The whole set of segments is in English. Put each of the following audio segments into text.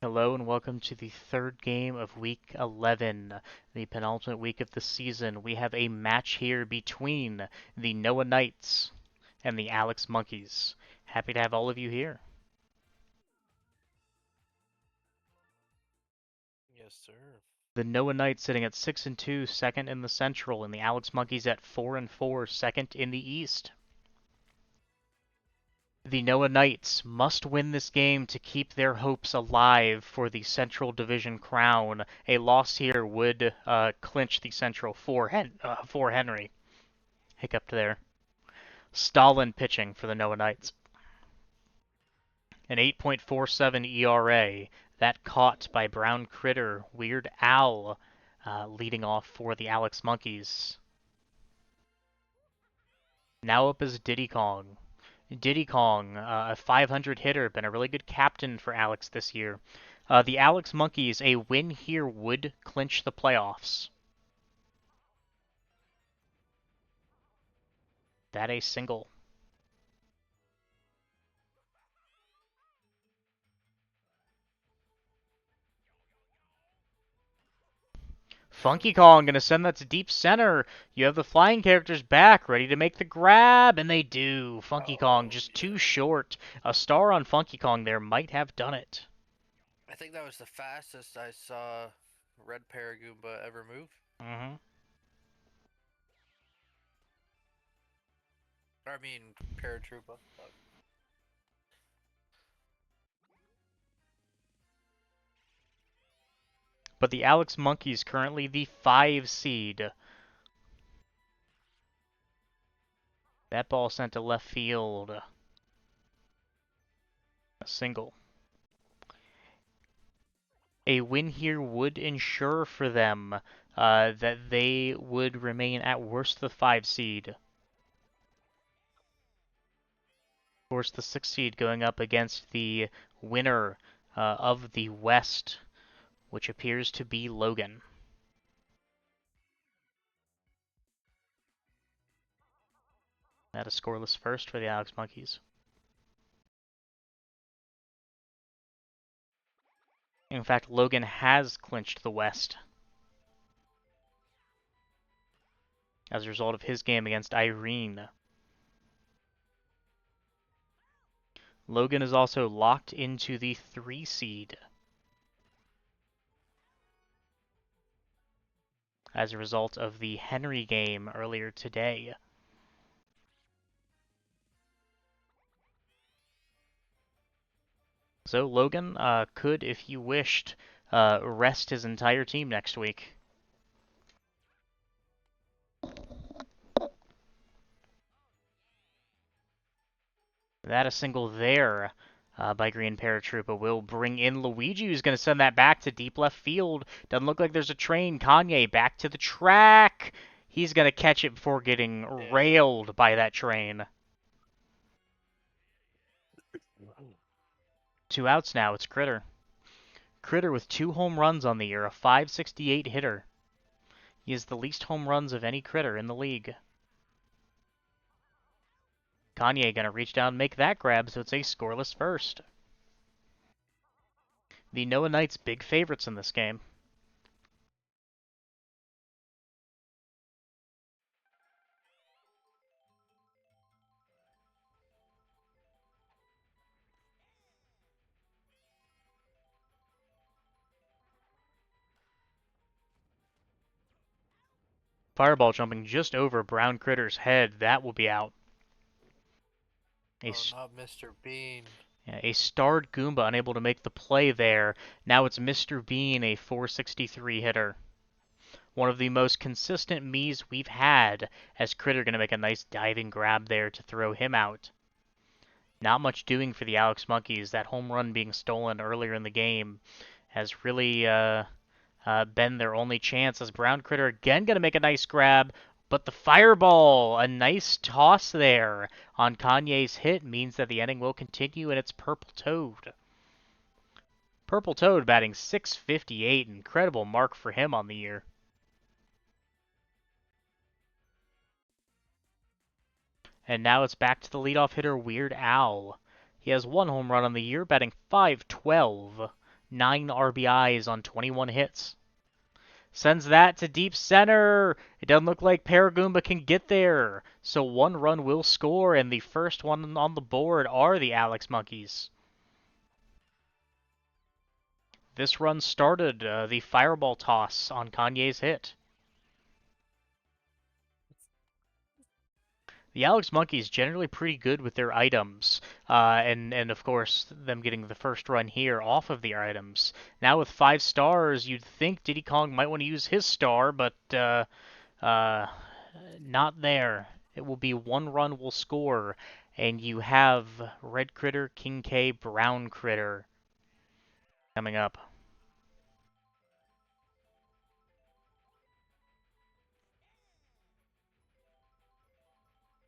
Hello and welcome to the third game of Week 11, the penultimate week of the season. We have a match here between the Noah Knights and the Alex Monkeys. Happy to have all of you here. Yes, sir. The Noah Knights sitting at 6-2, second in the Central, and the Alex Monkeys at 4-4, second in the East. The Noah Knights must win this game to keep their hopes alive for the Central Division crown. A loss here would clinch the Central for Henry. Hiccup there. Stalin pitching for the Noah Knights. An 8.47 ERA. That caught by Brown Critter. Weird Al leading off for the Alex Monkeys. Now up is Diddy Kong. Diddy Kong, a 500 hitter, been a really good captain for Alex this year. The Alex Monkeys, a win here would clinch the playoffs. That a single. Funky Kong gonna send that to deep center. You have the flying characters back, ready to make the grab, and they do. Funky Kong Oh, just yeah. too short. A star on Funky Kong there might have done it. I think that was the fastest I saw Red Paragoomba ever move. hmm I mean, Paratroopa. Fuck. But the Alex Monkeys currently the 5 seed. That ball sent to left field. A single. A win here would ensure for them that they would remain at worst the 5 seed. Of course, the 6 seed going up against the winner of the West, which appears to be Logan. That a scoreless first for the Alex Monkeys. In fact, Logan has clinched the West as a result of his game against Irene. Logan is also locked into the 3 seed as a result of the Henry game earlier today. So Logan could, if he wished, rest his entire team next week. That a single there by Green Paratroopa will bring in Luigi, who's going to send that back to deep left field. Doesn't look like there's a train. Kanye back to the track. He's going to catch it before getting Damn. railed by that train. 2 outs now. It's Critter. Critter with 2 home runs on the year, a 568 hitter. He has the least home runs of any Critter in the league. Kanye gonna reach down and make that grab, so it's a scoreless first. The Noah Knights big favorites in this game. Fireball jumping just over Brown Critter's head. That will be out. A, Oh, not Mr. Bean. a starred Goomba unable to make the play there. Now it's Mr. Bean, a 463 hitter. One of the most consistent Miis we've had, as Critter going to make a nice diving grab there to throw him out. Not much doing for the Alex Monkeys. That home run being stolen earlier in the game has really been their only chance, as Brown Critter again going to make a nice grab, but the fireball, a nice toss there on Kanye's hit, means that the inning will continue, and it's Purple Toad. Purple Toad batting 658, incredible mark for him on the year. And now it's back to the leadoff hitter, Weird Al. He has 1 home run on the year, batting .512. 9 RBIs on 21 hits. Sends that to deep center. It doesn't look like Paragoomba can get there. So 1 run will score, and the first one on the board are the Alex Monkeys. This run started the fireball toss on Kanye's hit. The Alex Monkeys generally pretty good with their items, and of course them getting the first run here off of their items. Now with 5 stars, you'd think Diddy Kong might want to use his star, but not there. It will be 1 run will score, and you have Red Critter, King K, Brown Critter coming up.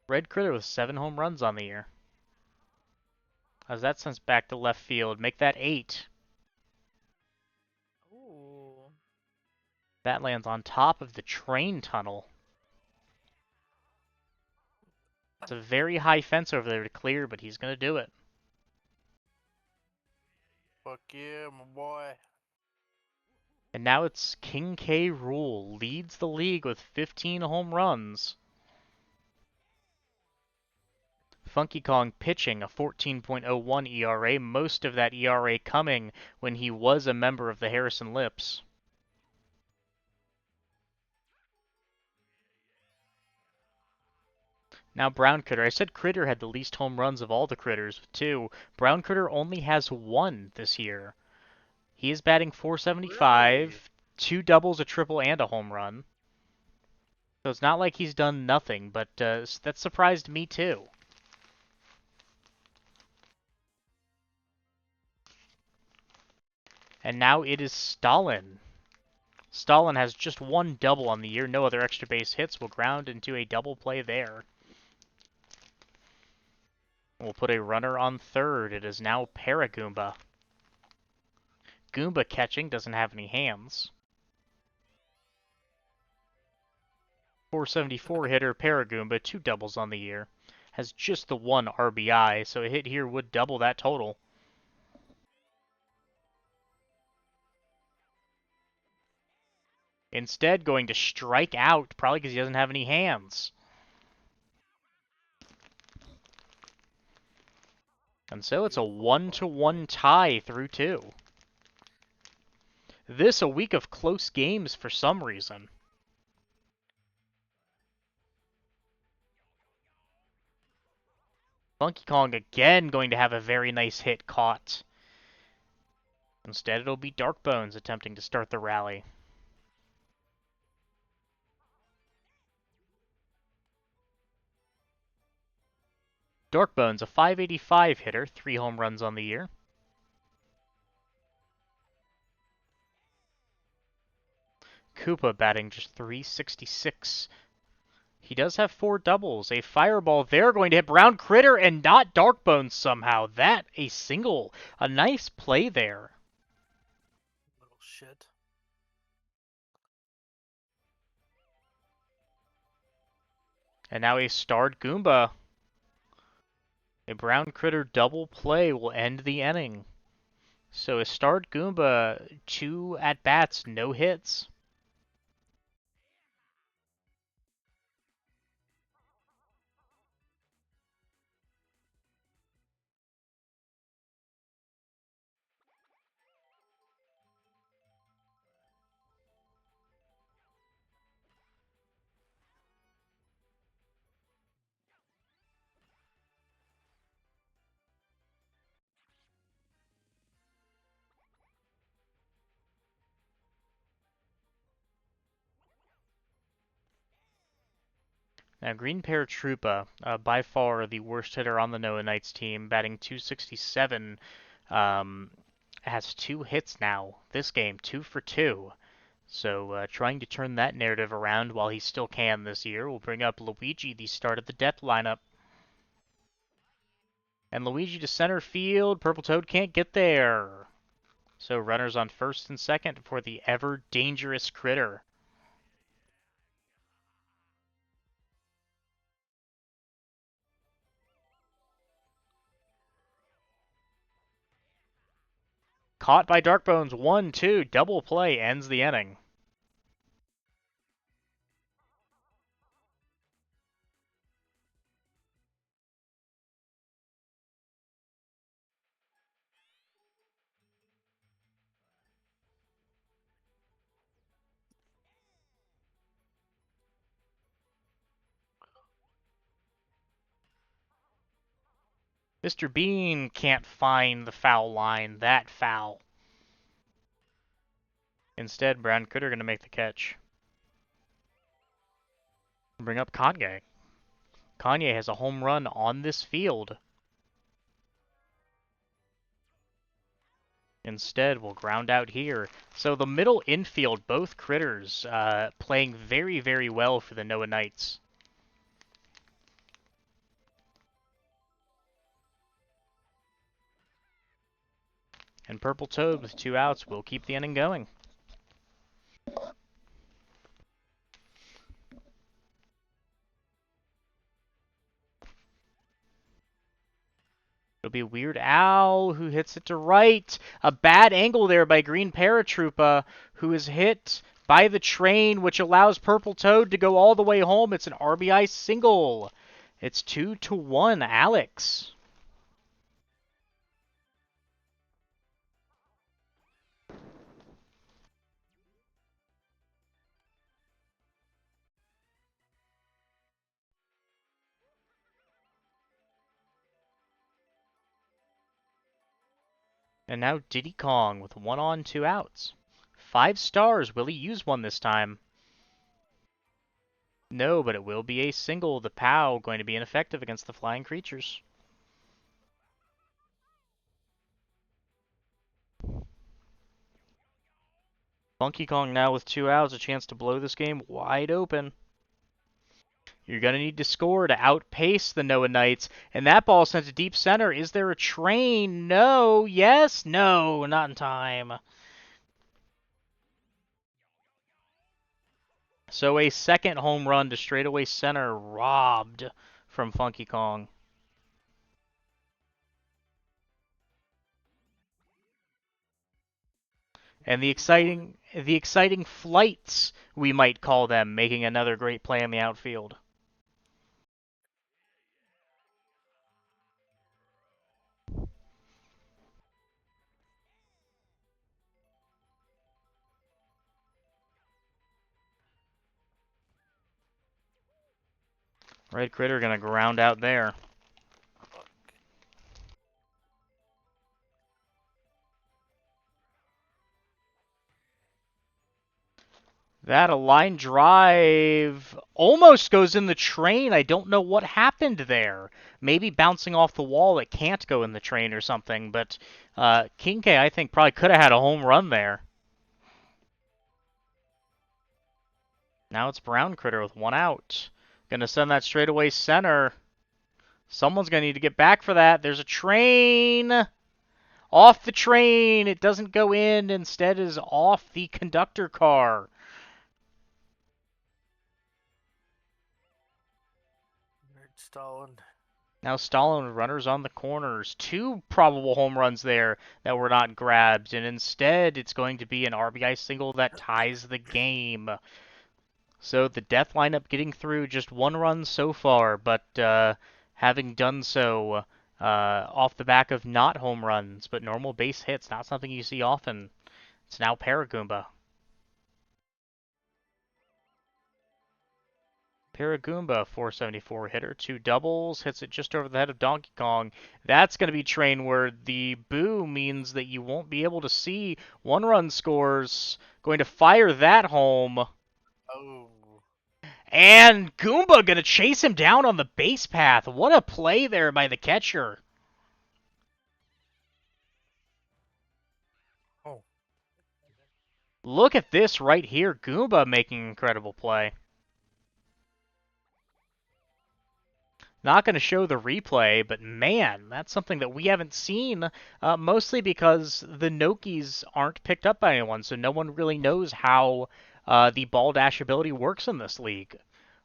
Red Critter with 7 home runs on the year. As that sends back to left field, make that 8. Ooh. That lands on top of the train tunnel. It's a very high fence over there to clear, but he's going to do it. Fuck yeah, my boy. And now it's King K. Rool leads the league with 15 home runs. Funky Kong pitching a 14.01 ERA, most of that ERA coming when he was a member of the Harrison Lips. Now Brown Critter. I said Critter had the least home runs of all the Critters, with 2. Brown Critter only has 1 this year. He is batting .475, Really? 2 doubles, a triple, and a home run. So it's not like he's done nothing, but that surprised me too. And now it is Stalin. Stalin has just 1 double on the year. No other extra base hits. Will ground into a double play there. We'll put a runner on third. It is now Paragoomba. Goomba catching, doesn't have any hands. .474 hitter Paragoomba, 2 doubles on the year. Has just the 1 RBI, so a hit here would double that total. Instead, going to strike out, probably because he doesn't have any hands. And so it's a 1-1 tie through 2. This a week of close games for some reason. Funky Kong again going to have a very nice hit caught. Instead, it'll be Dark Bones attempting to start the rally. Dark Bones, a .585 hitter, 3 home runs on the year. Koopa batting just .366. He does have 4 doubles. A fireball there going to hit Brown Critter and not Dark Bones somehow. That a single. A nice play there. Little shit. And now a starred Goomba. A Brown Critter double play will end the inning. So a starred Goomba, 2 at-bats, no hits. Now, Green Paratroopa, by far the worst hitter on the Noah Knights team, batting .267, has 2 hits now. This game, 2 for 2. So trying to turn that narrative around while he still can this year. We'll bring up Luigi, the start of the depth lineup. And Luigi to center field. Purple Toad can't get there. So runners on first and second for the ever dangerous Critter. Caught by Darkbones. 1-2. Double play ends the inning. Mr. Bean can't find the foul line. That foul. Instead, Brown Critter going to make the catch. Bring up Kanye. Kanye has a home run on this field. Instead, we'll ground out here. So the middle infield, both critters playing very, very well for the Noah Knights. And Purple Toad with 2 outs will keep the inning going. It'll be Weird Al who hits it to right. A bad angle there by Green Paratroopa, who is hit by the train, which allows Purple Toad to go all the way home. It's an RBI single. It's 2-1, Alex. And now Diddy Kong with 1 on, 2 outs. 5 stars. Will he use one this time? No, but it will be a single. The POW going to be ineffective against the flying creatures. Funky Kong now with 2 outs, a chance to blow this game wide open. You're going to need to score to outpace the Noah Knights. And that ball sent to deep center. Is there a train? No. Yes. No. Not in time. So a second home run to straightaway center robbed from Funky Kong. And the exciting flights, we might call them, making another great play in the outfield. Red Critter gonna ground out there. That a line drive almost goes in the train. I don't know what happened there. Maybe bouncing off the wall, it can't go in the train or something. But King K, I think, probably could have had a home run there. Now it's Brown Critter with 1 out. Gonna send that straightaway center. Someone's gonna need to get back for that. There's a train. Off the train. It doesn't go in. Instead is off the conductor car. Stalin. Now Stalin with runners on the corners. 2 probable home runs there that were not grabbed. And instead, it's going to be an RBI single that ties the game. So the death lineup getting through just 1 run so far, but having done so off the back of not home runs, but normal base hits, not something you see often. It's now Paragoomba. Paragoomba, 474 hitter, 2 doubles, hits it just over the head of Donkey Kong. That's going to be train where the boo means that you won't be able to see 1-run scores. Going to fire that home. Oh. And Goomba going to chase him down on the base path. What a play there by the catcher. Oh. Look at this right here. Goomba making an incredible play. Not going to show the replay, but man, that's something that we haven't seen, mostly because the Nokis aren't picked up by anyone, so no one really knows how the ball dash ability works in this league.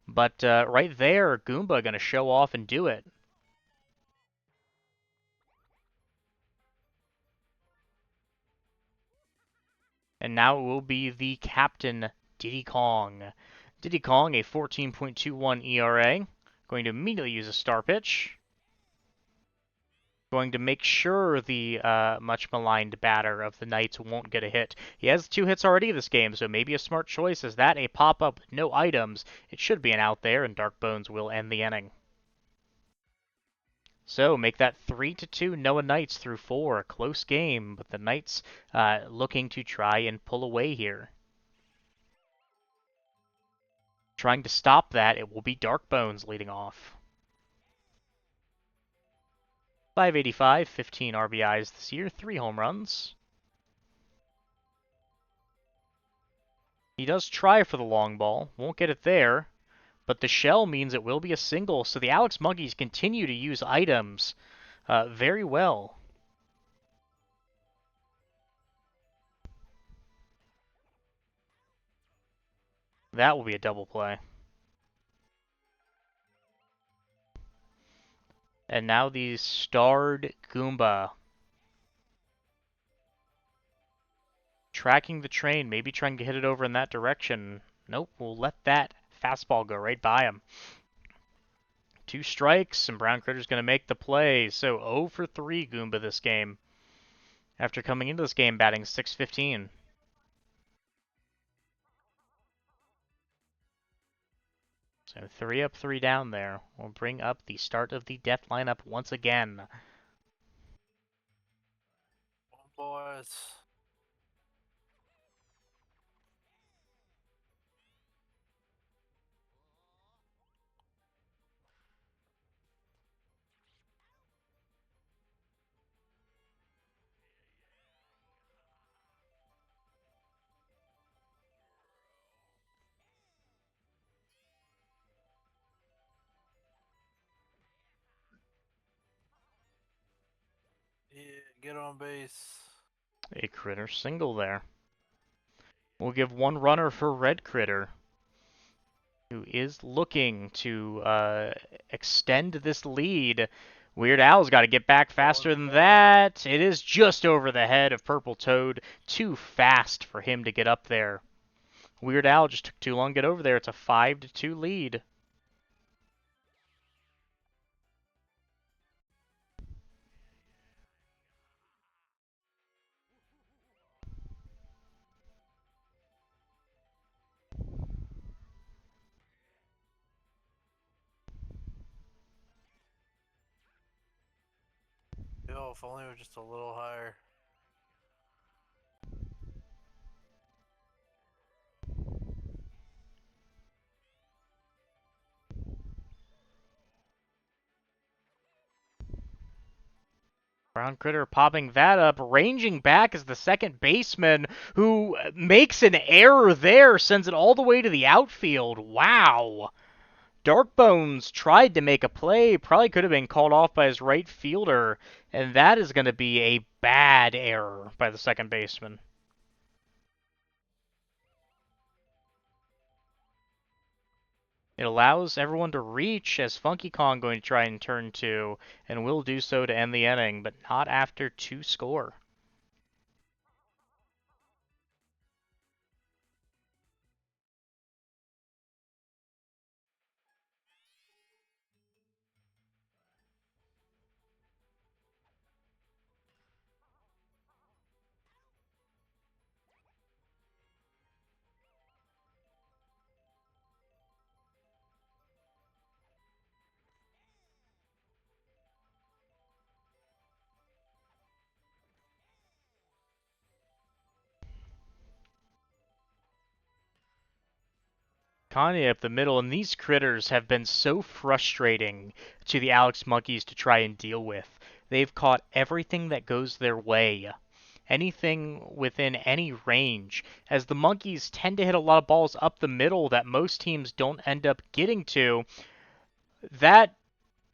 But right there, Goomba going to show off and do it. And now it will be the captain, Diddy Kong. Diddy Kong, a 14.21 ERA. Going to immediately use a star pitch. Going to make sure the much maligned batter of the Knights won't get a hit. He has 2 hits already this game, so maybe a smart choice. Is that a pop-up with no items? It should be an out there, and Dark Bones will end the inning. So make that 3-2 Noah Knights through 4. Close game, but the Knights looking to try and pull away here. Trying to stop that, it will be Dark Bones leading off. 585, 15 RBIs this year, 3 home runs. He does try for the long ball, won't get it there, but the shell means it will be a single, so the Alex Monkeys continue to use items very well. That will be a double play. And now the starred Goomba. Tracking the train, maybe trying to hit it over in that direction. Nope, we'll let that fastball go right by him. 2 strikes, and Brown Critter's going to make the play. So 0 for 3 Goomba this game. After coming into this game batting .615. So 3 up, 3 down there. We'll bring up the start of the death lineup once again. Boys. Yeah, get on base. A Critter single there. We'll give 1 runner for Red Critter, who is looking to extend this lead. Weird Al's got to get back faster than that. It is just over the head of Purple Toad. Too fast for him to get up there. Weird Al just took too long to get over there. It's a 5-2 lead. Yo, if only it was just a little higher. Brown Critter popping that up, ranging back as the second baseman, who makes an error there, sends it all the way to the outfield. Wow. Darkbones tried to make a play, probably could have been called off by his right fielder, and that is going to be a bad error by the second baseman. It allows everyone to reach as Funky Kong going to try and turn 2, and will do so to end the inning, but not after 2 score. Kanye up the middle, and these critters have been so frustrating to the Alex Monkeys to try and deal with. They've caught everything that goes their way. Anything within any range, as the Monkeys tend to hit a lot of balls up the middle that most teams don't end up getting to. That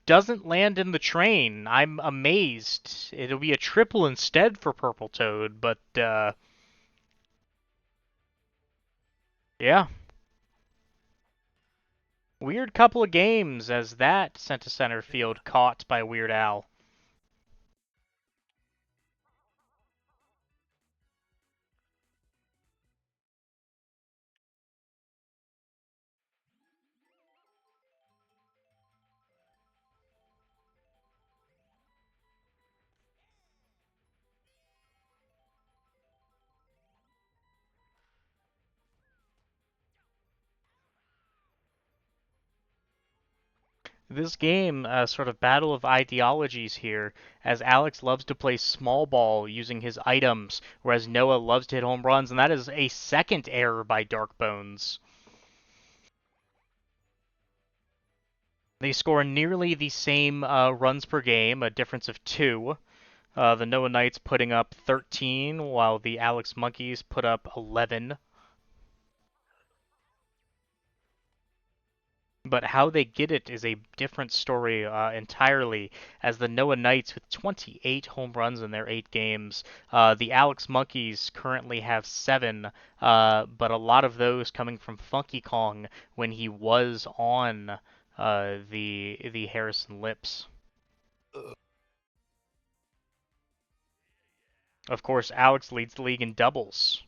doesn't land in the train. I'm amazed. It'll be a triple instead for Purple Toad, but yeah. Weird couple of games as that sent to center field caught by Weird Al. This game, sort of battle of ideologies here, as Alex loves to play small ball using his items, whereas Noah loves to hit home runs, and that is a second error by Darkbones. They score nearly the same runs per game, a difference of 2. The Noah Knights putting up 13, while the Alex Monkeys put up 11. But how they get it is a different story entirely, as the Noah Knights with 28 home runs in their 8 games. The Alex Monkeys currently have 7, but a lot of those coming from Funky Kong when he was on the Harrison Lips. Of course, Alex leads the league in doubles.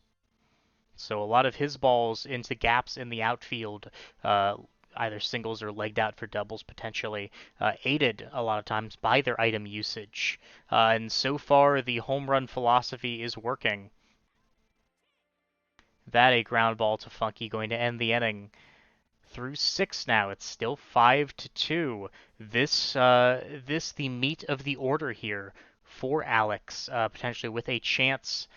So a lot of his balls into gaps in the outfield, uh, either singles or legged out for doubles potentially, aided a lot of times by their item usage. And so far, the home run philosophy is working. That a ground ball to Funky going to end the inning. Through 6 now, it's still 5-2. This the meat of the order here for Alex, potentially with a chance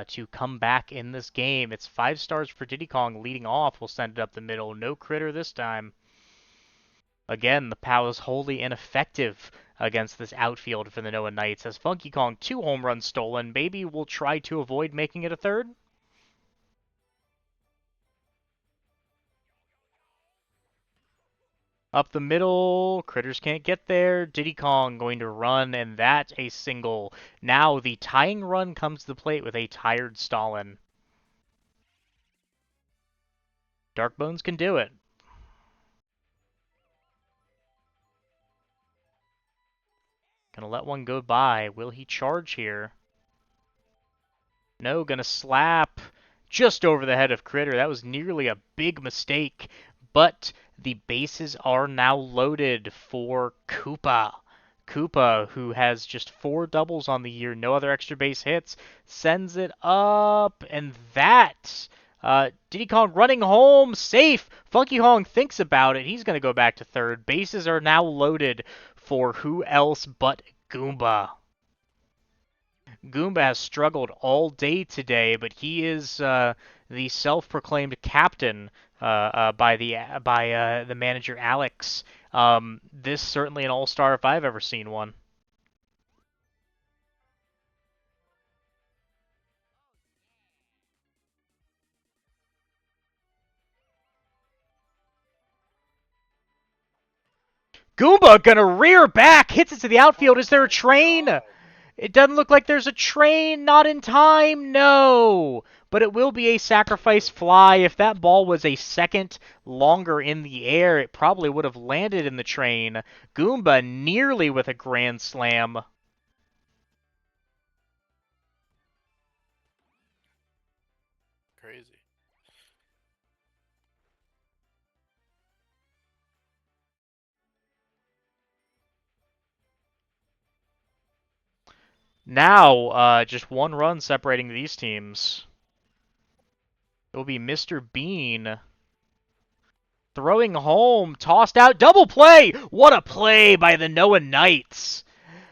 to come back in this game. It's 5 stars for Diddy Kong leading off. We'll send it up the middle. No critter this time. Again, the POW is wholly ineffective against this outfield for the Noah Knights as Funky Kong 2 home runs stolen. Maybe we'll try to avoid making it a third. Up the middle, critters can't get there. Diddy Kong going to run, and that's a single. Now the tying run comes to the plate with a tired Stalin. Darkbones can do it. Gonna let one go by. Will he charge here? No, gonna slap just over the head of Critter. That was nearly a big mistake, but the bases are now loaded for Koopa. Koopa, who has just 4 doubles on the year, no other extra base hits, sends it up, and that Diddy Kong running home, safe. Funky Kong thinks about it. He's going to go back to third. Bases are now loaded for who else but Goomba. Goomba has struggled all day today, but he is the self-proclaimed captain by the manager Alex. This certainly an all-star if I've ever seen one. Goomba gonna rear back, hits it to the outfield. Is there a train? It doesn't look like there's a train. Not in time. No. But it will be a sacrifice fly. If that ball was a second longer in the air, it probably would have landed in the train. Goomba nearly with a grand slam. Crazy. Now, just 1 run separating these teams. It will be Mr. Bean throwing home, tossed out, double play! What a play by the Noah Knights!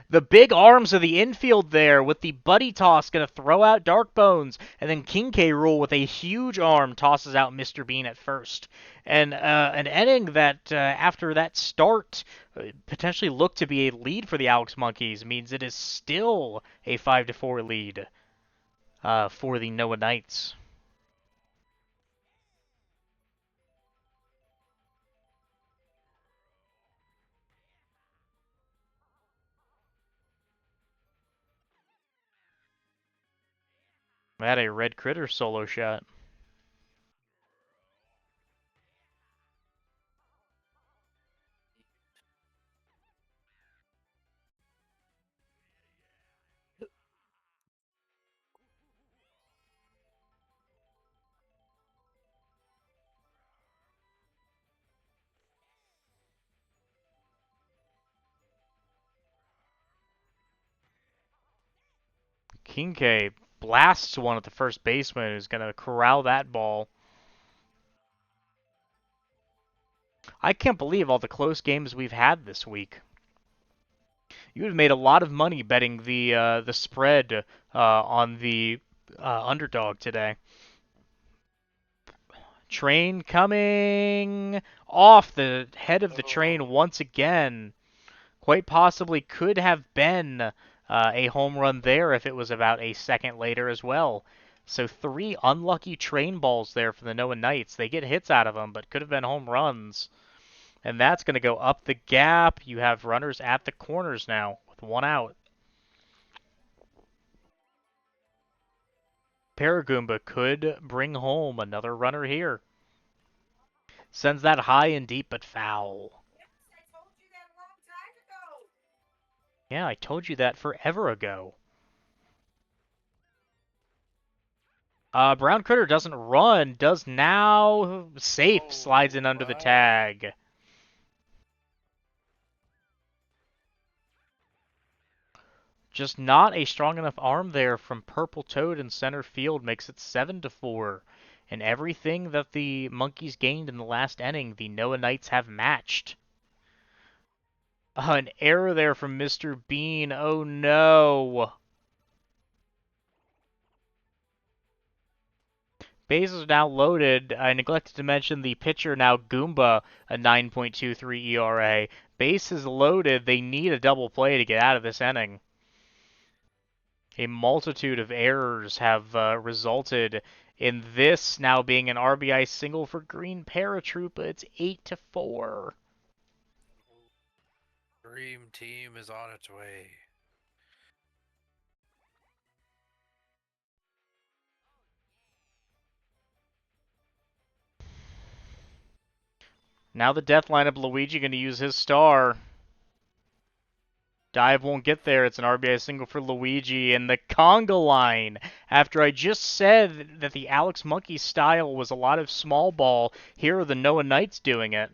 The big arms of the infield there with the buddy toss going to throw out Darkbones, and then King K. Rool with a huge arm tosses out Mr. Bean at first. And an inning that, after that start, potentially looked to be a lead for the Alex Monkeys means it is still a 5-4 lead for the Noah Knights. I had a red critter solo shot. King K blasts one at the first baseman who's going to corral that ball. I can't believe all the close games we've had this week. You would have made a lot of money betting the spread on the underdog today. Train coming off the head of the train Oh, once again. Quite possibly could have been a home run there if it was about a second later as well. So three unlucky train balls there for the Noah Knights. They get hits out of them, but could have been home runs. And that's going to go up the gap. You have runners at the corners now with one out. Paragoomba could bring home another runner here. Sends that high and deep, but foul. Yeah, I told you that forever ago. Brown Critter doesn't run, does now. Safe, slides oh, in under the wow. tag. Just not a strong enough arm there from Purple Toad in center field makes it 7-4. And everything that the Monkeys gained in the last inning, the Noah Knights have matched. An error there from Mr. Bean. Oh no. Bases are now loaded. I neglected to mention the pitcher now Goomba, a 9.23 ERA. Bases loaded. They need a double play to get out of this inning. A multitude of errors have resulted in this now being an RBI single for Green Paratroopa. It's 8-4. Dream team is on its way. Now the death lineup, Luigi going to use his star. Dive won't get there. It's an RBI single for Luigi and the conga line. After I just said that the Alex Monkey style was a lot of small ball, here are the Noah Knights doing it.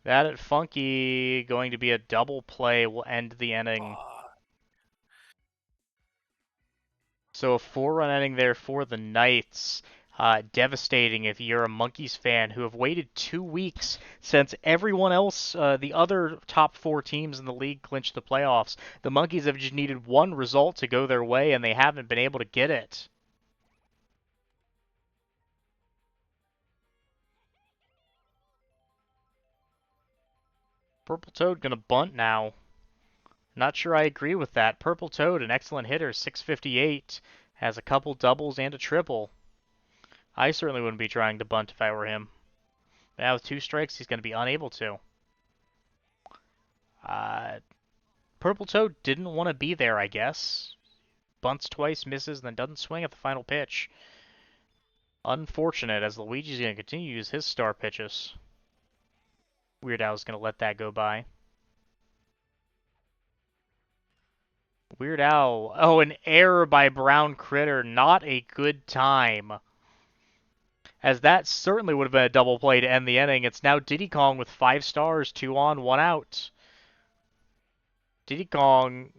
That at Funky going to be a double play will end the inning. So a 4-run inning there for the Knights. Devastating if you're a Monkeys fan who have waited 2 weeks since everyone else, the other top four teams in the league, clinched the playoffs. The Monkeys have just needed one result to go their way, and they haven't been able to get it. Purple Toad gonna bunt now. Not sure I agree with that. Purple Toad, an excellent hitter, 658, has a couple doubles and a triple. I certainly wouldn't be trying to bunt if I were him. Now with two strikes, he's going to be unable to. Purple Toad didn't want to be there, I guess. Bunts twice, misses, and then doesn't swing at the final pitch. Unfortunate, as Luigi's going to continue to use his star pitches. Weird Al's going to let that go by. Weird Al. Oh, an error by Brown Critter. Not a good time. As that certainly would have been a double play to end the inning. It's now Diddy Kong with 5 stars, 2 on, 1 out. Diddy Kong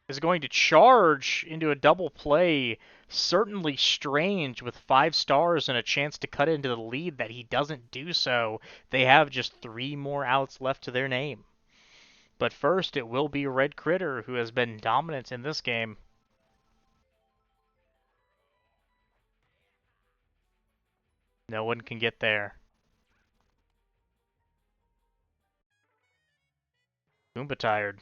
is going to charge into a double play. Certainly strange with 5 stars and a chance to cut into the lead that he doesn't do so. They have just 3 more outs left to their name. But first, it will be Red Critter who has been dominant in this game. No one can get there. Goomba tired.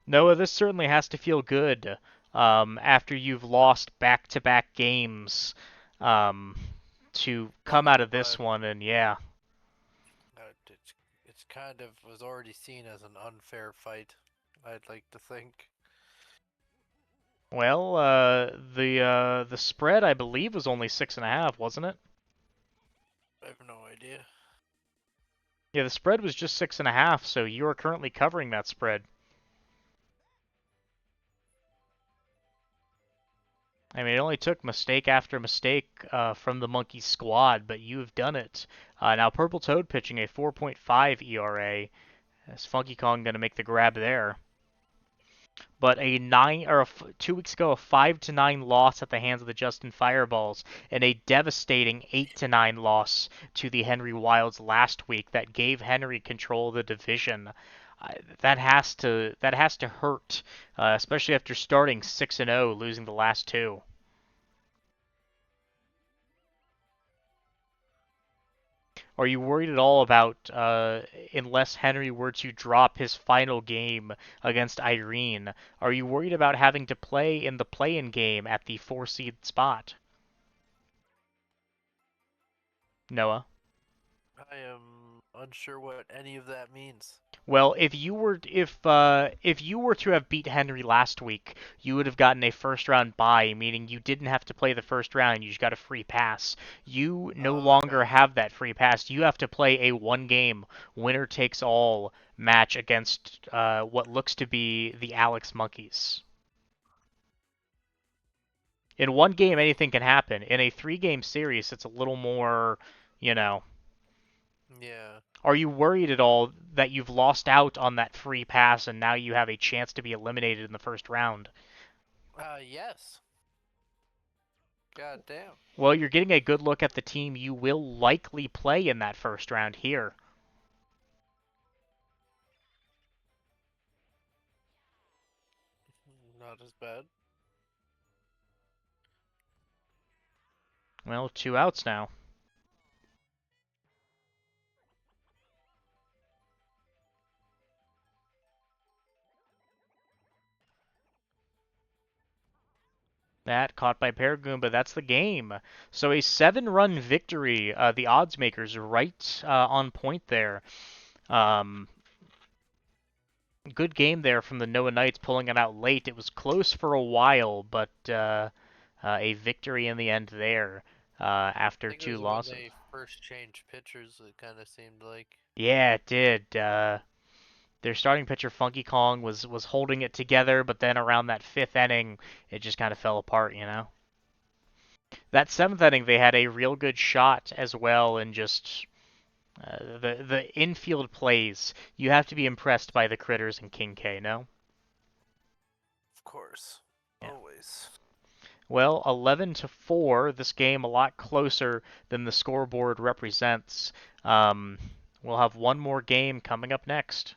Noah, this certainly has to feel good after you've lost back-to-back games um, to come out of this But one, and yeah. it's kind of was already seen as an unfair fight. I'd like to think. Well, the spread I believe was only 6.5, wasn't it? I have no idea. Yeah, the spread was just 6.5, so you are currently covering that spread. I mean, it only took mistake after mistake from the Monkey squad, but you have done it. Now, Purple Toad pitching a 4.5 ERA Is Funky Kong going to make the grab there? But a 2 weeks ago, a 5-9 loss at the hands of the Justin Fireballs, and a devastating 8-9 loss to the Henry Wilds last week that gave Henry control of the division. That has to hurt, especially after starting 6-0, losing the last two. Are you worried at all about, unless Henry were to drop his final game against Irene, are you worried about having to play in the play-in game at the 4 seed spot? Noah? I am unsure what any of that means. Well, if you were to have beat Henry last week, you would have gotten a first round bye, meaning you didn't have to play the first round. You just got a free pass. You no longer Okay. have that free pass. You have to play a one game winner takes all match against what looks to be the Alex Monkeys. In one game, anything can happen. In a 3 game series, it's a little more, you know. Yeah. Are you worried at all that you've lost out on that free pass and now you have a chance to be eliminated in the first round? Yes. God damn. Well, you're getting a good look at the team you will likely play in that first round here. Not as bad. Well, 2 outs now. That caught by Paragoomba. That's the game. So a 7-run victory. The odds makers right on point there. Um, Good game there from the Noah Knights pulling it out late. It was close for a while, but a victory in the end there I after think it two was when losses. they first changed pitchers, it kind of seemed like. Yeah, it did. Their starting pitcher Funky Kong was holding it together, but then around that 5th inning, it just kind of fell apart, you know. That 7th inning, they had a real good shot as well, and just the infield plays. You have to be impressed by the Critters and King K, no? Of course. Yeah. Always. Well, 11-4. This game a lot closer than the scoreboard represents. We'll have one more game coming up next.